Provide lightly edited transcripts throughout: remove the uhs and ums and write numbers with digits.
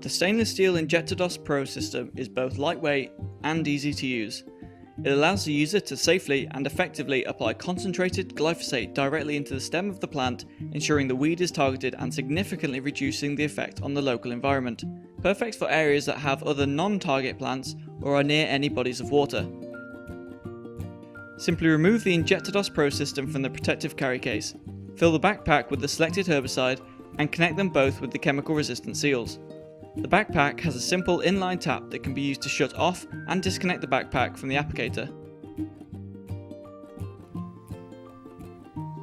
The stainless steel Injectordos Pro system is both lightweight and easy to use. It allows the user to safely and effectively apply concentrated glyphosate directly into the stem of the plant, ensuring the weed is targeted and significantly reducing the effect on the local environment. Perfect for areas that have other non-target plants or are near any bodies of water. Simply remove the Injectordos Pro system from the protective carry case, fill the backpack with the selected herbicide, and connect them both with the chemical resistant seals. The backpack has a simple inline tap that can be used to shut off and disconnect the backpack from the applicator.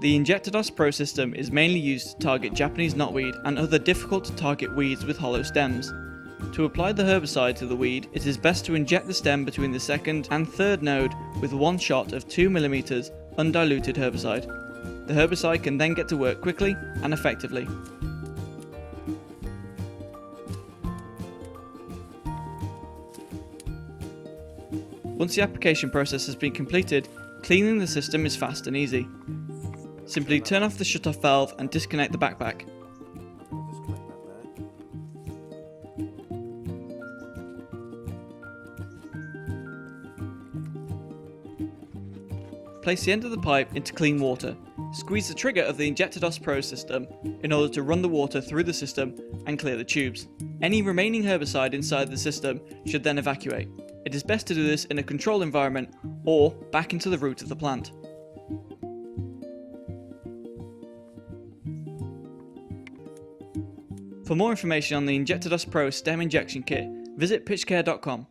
The Injectordos Pro system is mainly used to target Japanese knotweed and other difficult to target weeds with hollow stems. To apply the herbicide to the weed, it is best to inject the stem between the second and third node with one shot of 2 mm undiluted herbicide. The herbicide can then get to work quickly and effectively. Once the application process has been completed, cleaning the system is fast and easy. Simply turn off the shutoff valve and disconnect the backpack. Place the end of the pipe into clean water. Squeeze the trigger of the Injectordos Pro system in order to run the water through the system and clear the tubes. Any remaining herbicide inside the system should then evacuate. It is best to do this in a controlled environment or back into the root of the plant. For more information on the Injectordos Pro stem injection kit, visit pitchcare.com.